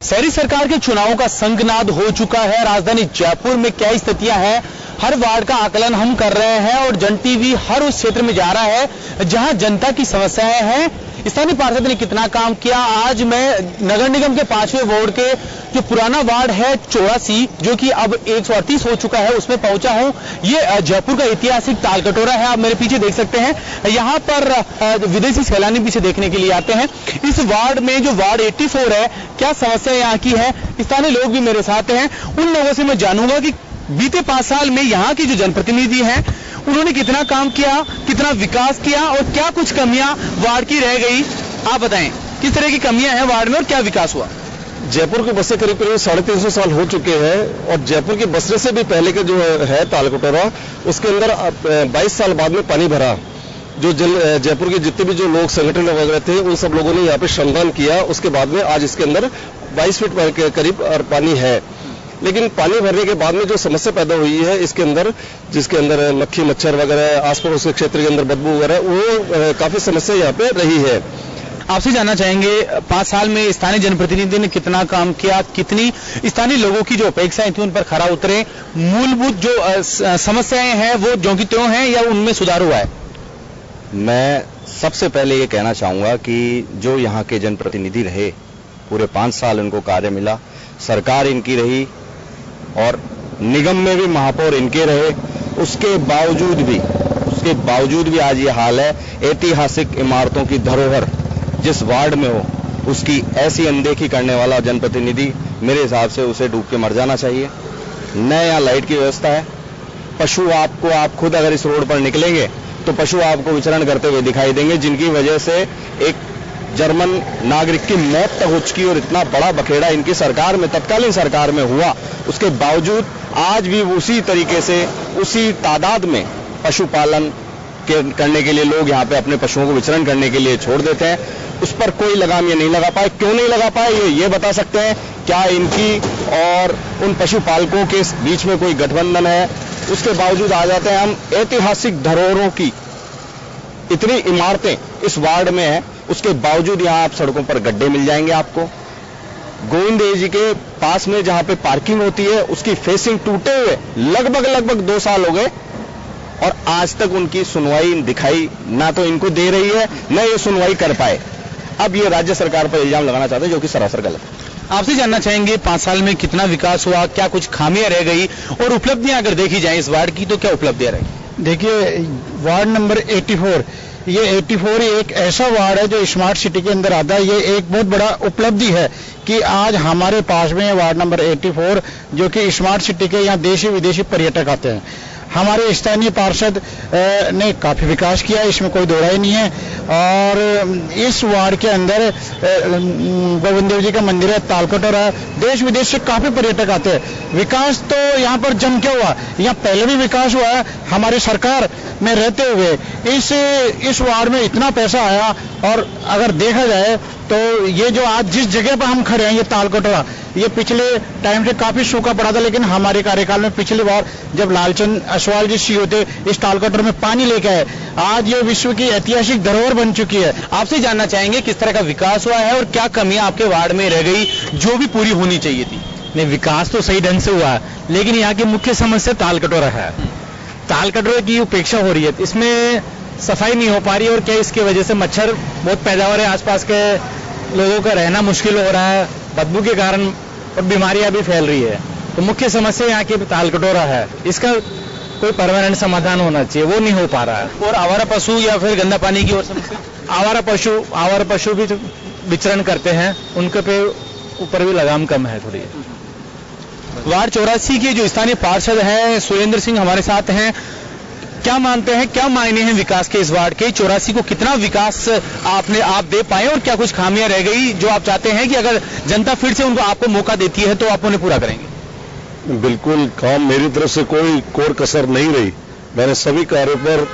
शहरी सरकार के चुनावों का संगनाद हो चुका है। राजधानी जयपुर में क्या स्थितियां हैं, हर वार्ड का आकलन हम कर रहे हैं और जन टीवी हर उस क्षेत्र में जा रहा है जहां जनता की समस्याएं हैं। स्थानीय पार्षद ने कितना काम किया, आज मैं नगर निगम के 5वें वार्ड के जो पुराना वार्ड है 84, जो कि अब 138 हो चुका है, उसमें पहुंचा हूं। ये जयपुर का ऐतिहासिक तालकटोरा है, आप मेरे पीछे देख सकते हैं। यहाँ पर विदेशी सैलानी भी इसे देखने के लिए आते हैं। इस वार्ड में जो वार्ड 84 है, क्या समस्या यहाँ की है, स्थानीय लोग भी मेरे साथ हैं। उन लोगों से मैं जानूंगा कि बीते 5 साल में यहाँ की जो जनप्रतिनिधि हैं उन्होंने कितना काम किया, कितना विकास किया और क्या कुछ कमियां वार्ड की रह गई। आप बताएं किस तरह की कमियां हैं वार्ड में और क्या विकास हुआ। जयपुर की बसें करीब 350 साल हो चुके हैं और जयपुर की बसरे से भी पहले के जो है तालकटोरा, उसके अंदर 22 साल बाद में पानी भरा। जो जयपुर के जितने भी जो लोग संगठन वगैरह थे उन सब लोगों ने यहाँ पे श्रमदान किया। उसके बाद में आज इसके अंदर 22 फीट के करीब पानी है। लेकिन पानी भरने के बाद में जो समस्या पैदा हुई है इसके अंदर, जिसके अंदर मक्खी मच्छर वगैरह आसपास के क्षेत्र के अंदर बदबू वगैरह, वो काफी समस्या यहाँ पे रही है। आपसे जानना चाहेंगे 5 साल में स्थानीय जनप्रतिनिधि ने कितना काम किया, कितनी स्थानीय लोगों की जो अपेक्षाएं थी उन पर खरा उतरे, मूलभूत जो समस्याएं हैं वो ज्यों की त्यों हैं या उनमें सुधार हुआ है। मैं सबसे पहले ये कहना चाहूंगा कि जो यहाँ के जनप्रतिनिधि रहे, पूरे 5 साल उनको कार्य मिला, सरकार इनकी रही और निगम में भी महापौर इनके रहे, उसके बावजूद भी आज ये हाल है। ऐतिहासिक इमारतों की धरोहर जिस वार्ड में हो, उसकी ऐसी अनदेखी करने वाला जनप्रतिनिधि, मेरे हिसाब से उसे डूब के मर जाना चाहिए। न यहाँ लाइट की व्यवस्था है, पशु आपको, आप खुद अगर इस रोड पर निकलेंगे तो पशु आपको विचरण करते हुए दिखाई देंगे, जिनकी वजह से एक जर्मन नागरिक की मौत तक हो चुकी और इतना बड़ा बखेड़ा इनकी सरकार में, तत्कालीन सरकार में हुआ। उसके बावजूद आज भी उसी तरीके से, उसी तादाद में पशुपालन करने के लिए लोग यहाँ पे अपने पशुओं को विचरण करने के लिए छोड़ देते हैं। उस पर कोई लगाम ये नहीं लगा पाए। क्यों नहीं लगा पाए ये बता सकते हैं? क्या इनकी और उन पशुपालकों के बीच में कोई गठबंधन है? उसके बावजूद आ जाते हैं हम। ऐतिहासिक धरोहरों की इतनी इमारतें इस वार्ड में है, उसके बावजूद यहाँ आप सड़कों पर गड्ढे मिल जाएंगे आपको। गोविंद जी के पास में जहां पे पार्किंग होती है उसकी फेसिंग टूटे हुए लगभग 2 साल हो गए और आज तक उनकी सुनवाई दिखाई ना तो इनको दे रही है, न ये सुनवाई कर पाए। अब ये राज्य सरकार पर इल्जाम लगाना चाहते हैं, जो कि सरासर गलत है। आपसे जानना चाहेंगे 5 साल में कितना विकास हुआ, क्या कुछ खामियां रह गई और उपलब्धियां अगर देखी जाए इस वार्ड की तो क्या उपलब्धियां रही। देखिए, वार्ड नंबर 84, ये 84 एक ऐसा वार्ड है जो स्मार्ट सिटी के अंदर आता है। ये एक बहुत बड़ा उपलब्धि है कि आज हमारे पास में वार्ड नंबर 84, जो कि स्मार्ट सिटी के यहाँ देशी विदेशी पर्यटक आते हैं। हमारे स्थानीय पार्षद ने काफी विकास किया, इसमें कोई दो राय नहीं है। और इस वार्ड के अंदर गोविंद देव जी का मंदिर है, तालकटोरा है, देश विदेश से काफी पर्यटक आते हैं। विकास तो यहाँ पर जम के हुआ, यहाँ पहले भी विकास हुआ है। हमारी सरकार में रहते हुए इस वार्ड में इतना पैसा आया। और अगर देखा जाए तो ये जो आज जिस जगह पर हम खड़े हैं, ये तालकटोरा, ये पिछले टाइम से काफी सूखा पड़ा था, लेकिन हमारे कार्यकाल में पिछली बार जब लालचंद अश्वाल जी सीओ थे, इस तालकटोरा में पानी लेके आए। आज ये विश्व की ऐतिहासिक धरोहर बन चुकी है। आपसे जानना चाहेंगे किस तरह का विकास हुआ है और क्या कमियां आपके वार्ड में रह गई जो भी पूरी होनी चाहिए थी। नहीं, विकास तो सही ढंग से हुआ है, लेकिन यहाँ की मुख्य समस्या तालकटोरा है। तालकटोरे की उपेक्षा हो रही है, इसमें सफाई नहीं हो पा रही और क्या इसकी वजह से मच्छर बहुत पैदावार है, आसपास के लोगों का रहना मुश्किल हो रहा है, बदबू के कारण और बीमारियां भी फैल रही है। तो मुख्य समस्या यहाँ की तालकटोरा है, इसका कोई परमानेंट समाधान होना चाहिए, वो नहीं हो पा रहा है। और आवारा पशु या फिर गंदा पानी की और समस्या, आवारा पशु भी विचरण करते हैं, उनके पे ऊपर भी लगाम कम है थोड़ी। वार्ड 84 के जो स्थानीय पार्षद हैं सुरेंद्र सिंह हमारे साथ हैं। क्या मानते हैं, क्या मायने हैं विकास के इस वार्ड के? 84 को कितना विकास आप दे पाए और क्या कुछ खामियां रह गई जो आप चाहते हैं कि अगर जनता फिर से उनको आपको मौका देती है तो आप उन्हें पूरा करेंगे? बिल्कुल, काम मेरी तरफ से कोई कोर कसर नहीं रही। मैंने सभी कार्यों पर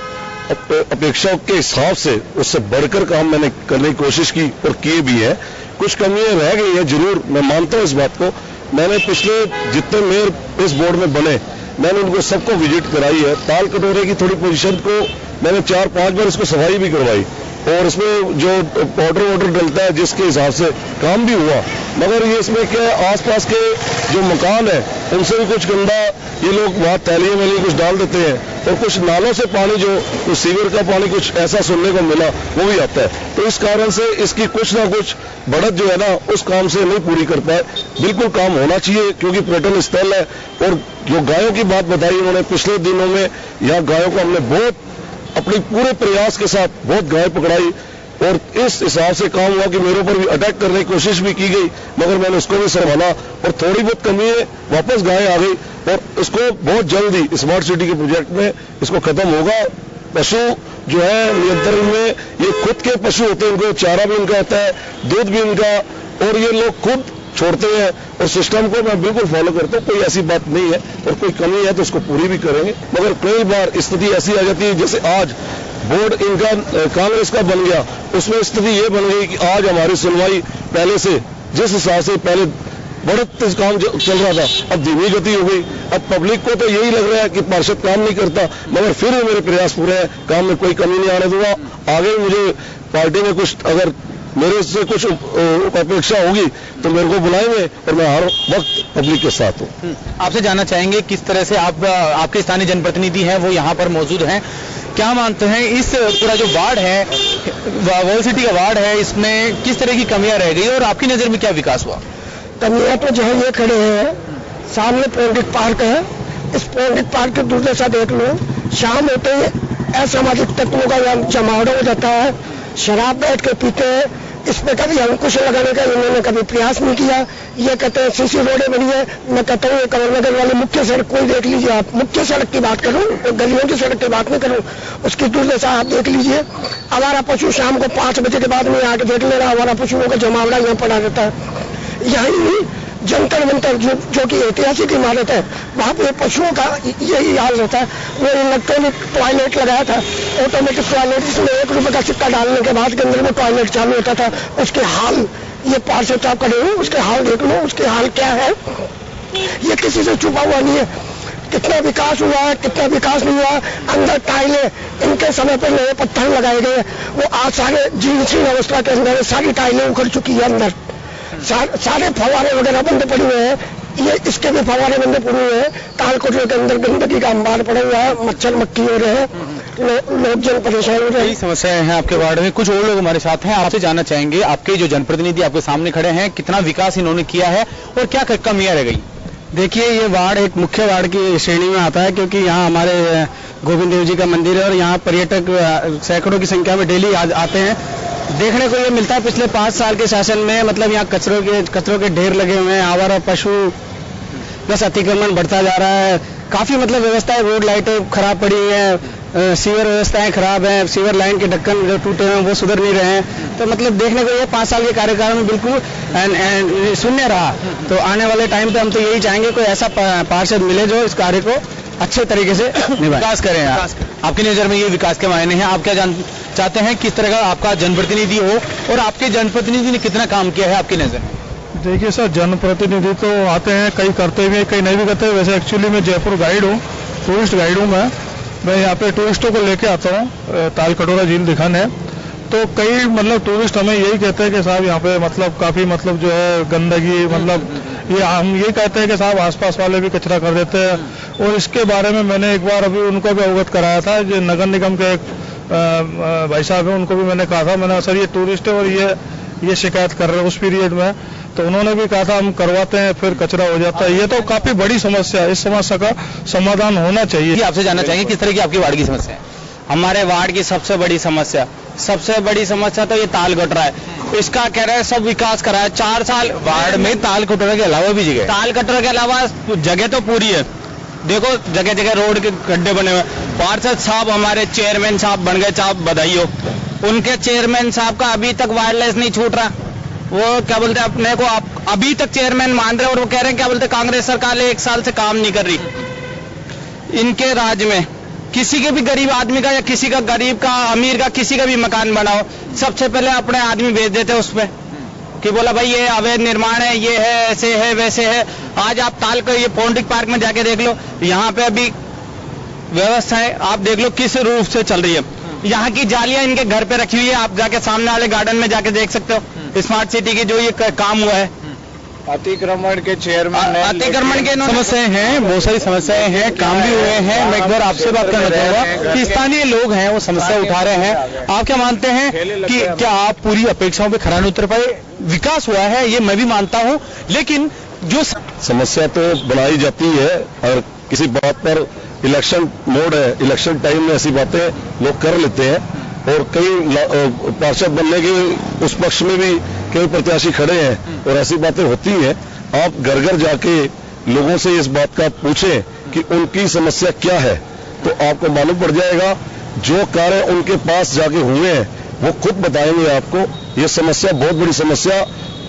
अपेक्षाओं के हिसाब से उससे बढ़कर काम मैंने करने की कोशिश की और किए भी है। कुछ कमियां रह गई है जरूर, मैं मानता हूं इस बात को। मैंने पिछले जितने मेयर इस बोर्ड में बने, मैंने उनको सबको विजिट कराई है। तालकटोरे की थोड़ी पोजीशन को मैंने 4-5 बार इसको सफाई भी करवाई, और इसमें जो पाउडर वाटर डलता है जिसके हिसाब से काम भी हुआ, मगर ये इसमें क्या आसपास के जो मकान है उनसे भी कुछ गंदा ये लोग वहाँ तैलिए में कुछ डाल देते हैं और कुछ नालों से पानी जो सीवर का पानी कुछ ऐसा सुनने को मिला वो भी आता है। तो इस कारण से इसकी कुछ ना कुछ बढ़त जो है ना उस काम से नहीं पूरी कर पाए। बिल्कुल काम होना चाहिए क्योंकि पर्यटन स्थल है। और जो गायों की बात बताई उन्होंने, पिछले दिनों में यहाँ गायों को हमने बहुत अपनी पूरे प्रयास के साथ बहुत गाय पकड़ाई और इस हिसाब से काम हुआ कि मेरे ऊपर भी अटैक करने की कोशिश भी की गई, मगर मैंने उसको भी संभाला और थोड़ी बहुत कमी है, वापस गाय आ गई और इसको बहुत जल्दी स्मार्ट सिटी के प्रोजेक्ट में इसको खत्म होगा। पशु जो है नियंत्रण में, ये खुद के पशु होते हैं, इनको चारा भी इनका होता है, दूध भी इनका, और ये लोग खुद छोड़ते हैं और सिस्टम को मैं बिल्कुल फॉलो करता हूँ। कोई ऐसी बात नहीं है और कोई कमी है तो उसको पूरी भी करेंगे। मगर कई बार स्थिति ऐसी आ जाती है जैसे आज बोर्ड इनका कांग्रेस का बन गया, उसमें स्थिति ये बन गई कि आज हमारी सुनवाई पहले से जिस हिसाब से पहले बड़ा तेज काम चल रहा था अब धीमी गति हो गई। अब पब्लिक को तो यही लग रहा है कि पार्षद काम नहीं करता, मगर फिर भी मेरे प्रयास पूरे हैं, काम में कोई कमी नहीं आने दूंगा। आगे मुझे पार्टी में कुछ अगर मेरे से कुछ अपेक्षा होगी तो मेरे को बुलाएंगे और मैं हर वक्त पब्लिक के साथ हूँ। आपसे जानना चाहेंगे किस तरह से आपके स्थानीय जनप्रतिनिधि हैं वो यहाँ पर मौजूद हैं, क्या मानते हैं इस पूरा जो वार्ड है, वर्ल्ड सिटी का वार्ड है, इसमें किस तरह की कमियां रह गई और आपकी नजर में क्या विकास हुआ? कमियां तो जो है ये खड़े हैं, सामने पौंडिक पार्क है, इस पौंडिक पार्क के दूसरे साथ देख लो, शाम होते ही असामाजिक तत्वों का जमावड़ा हो जाता है, शराब बैठ के पीते हैं। इस पे कभी अंकुश लगाने का इन्होंने कभी प्रयास नहीं किया। ये कहते हैं सीसी रोडें बनी है, मैं कहता हूँ कमलनगर वाली मुख्य सड़क कोई देख लीजिए, आप मुख्य सड़क की बात करूँ, गलियों की सड़क की बात नहीं करूँ, उसकी दूसरे से आप देख लीजिए। हमारा पशु शाम को 5 बजे के बाद में आके देख ले रहा, हमारा पशुओं का जमावड़ा यहाँ पड़ा रहता है। यही जंतर मंतर जो कि ऐतिहासिक इमारत है, वहाँ पे पशुओं का यही हाल रहता है। वो इलेक्ट्रॉनिक टॉयलेट लगाया था, ऑटोमेटिक टॉयलेट, जिसमें 1 रुपए का सिक्का डालने के बाद के अंदर में टॉयलेट चालू होता था। उसके हाल ये पार्षद साहब खड़े हो, उसके हाल देख लो, उसके हाल क्या है, ये किसी से छुपा हुआ नहीं है। कितना विकास हुआ है, कितना विकास नहीं हुआ। अंदर टाइलें इनके समय पर नए पत्थर लगाए गए, वो आज सारे जीर्ण अवस्था के अंदर सारी टाइलें उखड़ चुकी है। अंदर सारे फवारे वगैरह बंद पड़े हुए हैं, ये इसके भी फवारे बंद पड़े हुए हैं। तालकोटरे के अंदर गंदगी का अंबार पड़ा हुआ है, मच्छर मक्खी हो रहे हैं, लोग जन परेशान हो रहे हैं। कई समस्याएं हैं आपके वार्ड में। कुछ और लोग हमारे साथ हैं, आपसे जानना चाहेंगे, आपके जो जनप्रतिनिधि आपके सामने खड़े हैं, कितना विकास इन्होंने किया है और क्या कमियां रह गई? देखिए, ये वार्ड एक मुख्य वार्ड की श्रेणी में आता है क्योंकि यहाँ हमारे गोविंद देव जी का मंदिर है और यहाँ पर्यटक सैकड़ों की संख्या में डेली आते हैं। देखने को ये मिलता है पिछले 5 साल के शासन में, मतलब यहाँ कचरों के ढेर लगे हुए हैं, आवारा पशु बस अतिक्रमण बढ़ता जा रहा है। काफी मतलब व्यवस्थाएं, रोड लाइटें खराब पड़ी हैं, सीवर व्यवस्थाएं खराब हैं, सीवर लाइन के ढक्कन जो टूटे हैं वो सुधर नहीं रहे हैं। तो मतलब देखने को ये 5 साल के कार्यकाल में बिल्कुल शून्य रहा। तो आने वाले टाइम पे हम तो यही चाहेंगे कोई ऐसा पार्षद मिले जो इस कार्य को अच्छे तरीके से विकास करें। आपकी नजर में ये विकास के मायने हैं, आप क्या चाहते हैं, किस तरह का आपका जनप्रतिनिधि हो और आपके जनप्रतिनिधि ने कितना काम किया है आपकी नजर में? देखिए सर, जनप्रतिनिधि तो आते हैं, कई करते भी, कई नहीं भी करते। वैसे एक्चुअली मैं जयपुर गाइड हूँ, टूरिस्ट गाइड हूँ। मैं यहाँ पे टूरिस्टों को लेके आता हूँ तालकटोरा झील दिखाने। तो कई मतलब टूरिस्ट हमें यही कहते हैं कि साहब यहाँ पे मतलब काफी मतलब जो है गंदगी, मतलब ये हम यही कहते हैं कि साहब आसपास वाले भी कचरा कर देते हैं। और इसके बारे में मैंने एक बार अभी उनको भी अवगत कराया था, जो नगर निगम के एक भाई साहब है, उनको भी मैंने कहा था, मैंने सर ये टूरिस्ट है और ये शिकायत कर रहे हैं उस पीरियड में। तो उन्होंने भी कहा था हम करवाते हैं, फिर कचरा हो जाता है। ये तो काफी बड़ी समस्या है, इस समस्या का समाधान होना चाहिए। आपसे जानना चाहेंगे किस तरह की आपकी वार्ड की समस्या है? हमारे वार्ड की सबसे बड़ी समस्या तो ये तालकटोरा है। इसका कह रहे हैं सब विकास करा है 4 साल। वार्ड में तालकटोरा के अलावा भी जगह, तालकटोरा के अलावा जगह तो पूरी है। देखो जगह जगह रोड के गड्ढे बने हुए। पार्षद साहब हमारे चेयरमैन साहब बन गए, साहब बधाई हो। उनके चेयरमैन साहब का अभी तक वायरलेस नहीं छूट रहा। वो क्या बोलते हैं, अपने को आप अभी तक चेयरमैन मान रहे और वो कह रहे हैं क्या बोलते, कांग्रेस सरकार 1 साल से काम नहीं कर रही। इनके राज में किसी के भी गरीब आदमी का या किसी का गरीब का अमीर का किसी का भी मकान बनाओ, सबसे पहले अपने आदमी भेज देते उस पे कि बोला भाई ये अवैध निर्माण है, ये है, ऐसे है, वैसे है। आज आप ये पौंडिक पार्क में जाके देख लो, यहाँ पे अभी व्यवस्थाएं आप देख लो किस रूप से चल रही है। यहाँ की जालियां इनके घर पे रखी हुई है, आप जाके सामने वाले गार्डन में जाके देख सकते हो। स्मार्ट सिटी की जो ये काम हुआ है, अतिक्रमण के चेयरमैन अतिक्रमण के समस्याएं हैं, बहुत सारी समस्याएं हैं, काम भी हुए हैं। मैं एक बार आपसे बात करना चाहूंगा कि स्थानीय लोग हैं वो समस्या उठा रहे हैं। आप क्या मानते हैं कि क्या आप पूरी अपेक्षाओं पे खरा नहीं उतर पाए? विकास हुआ है ये मैं भी मानता हूं, लेकिन जो समस्या तो बनाई जाती है और किसी बात पर इलेक्शन मोड है, इलेक्शन टाइम में ऐसी बातें लोग कर लेते हैं और कई पार्षद बनने के उस पक्ष में भी कई प्रत्याशी खड़े हैं और ऐसी बातें होती हैं। आप घर घर जाके लोगों से इस बात का पूछें कि उनकी समस्या क्या है तो आपको मालूम पड़ जाएगा। जो कार्य उनके पास जाके हुए हैं वो खुद बताएंगे आपको। ये समस्या बहुत बड़ी समस्या,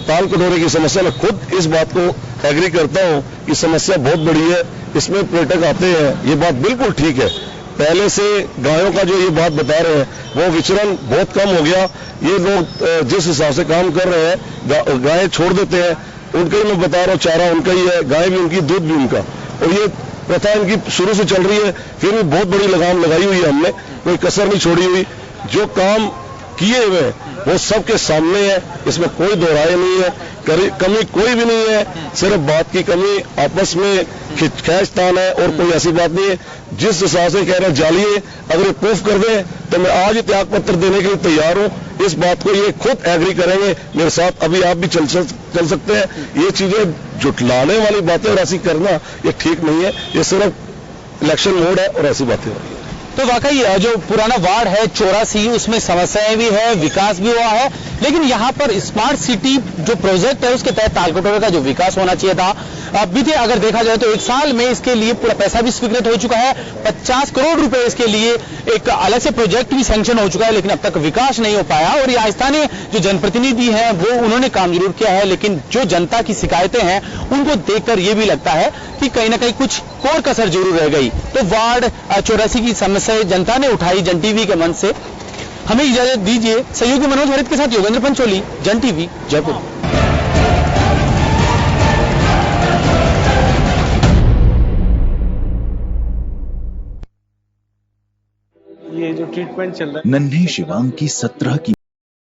ताल कटोरे की समस्या, मैं खुद इस बात को एग्री करता हूं कि समस्या बहुत बड़ी है। इसमें पर्यटक आते हैं, ये बात बिल्कुल ठीक है। पहले से गायों का जो ये बात बता रहे हैं वो विचरण बहुत कम हो गया। ये लोग जिस हिसाब से काम कर रहे हैं, गायें छोड़ देते हैं, उनका ही मैं बता रहा हूँ, चारा उनका ही है, गाय भी उनकी, दूध भी उनका, और ये प्रथा इनकी शुरू से चल रही है। फिर भी बहुत बड़ी लगाम लगाई हुई है हमने, कोई कसर नहीं छोड़ी हुई। जो काम किए हुए वो सबके सामने है, इसमें कोई दो राय नहीं है, कमी कोई भी नहीं है। सिर्फ बात की कमी आपस में खींचतान है और कोई ऐसी बात नहीं है। जिस हिसाब से कह रहे हैं जालिए, अगर ये प्रूफ कर दें तो मैं आज ही त्याग पत्र देने के लिए तैयार हूं। इस बात को ये खुद एग्री करेंगे मेरे साथ, अभी आप भी चल सकते हैं। ये चीजें जुटलाने वाली बातें और ऐसी करना ये ठीक नहीं है। ये सिर्फ इलेक्शन मोड है और ऐसी बातें हो रही है। तो वाकई जो पुराना वार्ड है 84, उसमें समस्याएं भी है, विकास भी हुआ है, लेकिन यहाँ पर स्मार्ट सिटी जो प्रोजेक्ट है उसके तहत ताल कटोरे का जो विकास होना चाहिए था बीते अगर देखा जाए तो 1 साल में इसके लिए पूरा पैसा भी स्वीकृत हो चुका है। 50 करोड़ रुपए इसके लिए एक अलग से प्रोजेक्ट भी सैंक्शन हो चुका है, लेकिन अब तक विकास नहीं हो पाया। और यहाँ स्थानीय जो जनप्रतिनिधि हैं वो उन्होंने काम जरूर किया है, लेकिन जो जनता की शिकायतें हैं उनको देखकर ये भी लगता है कि कहीं ना कहीं कुछ कोर कसर जरूर रह गई। तो वार्ड 84 की समस्या जनता ने उठाई जन टीवी के मंच से। हमें इजाजत दीजिए। सहयोगी मनोज हरित के साथ योगेंद्र पंचोली, जन टीवी, जयपुर। ये जो ट्रीटमेंट चल रहा है, नन्हे शिवांग की 17 की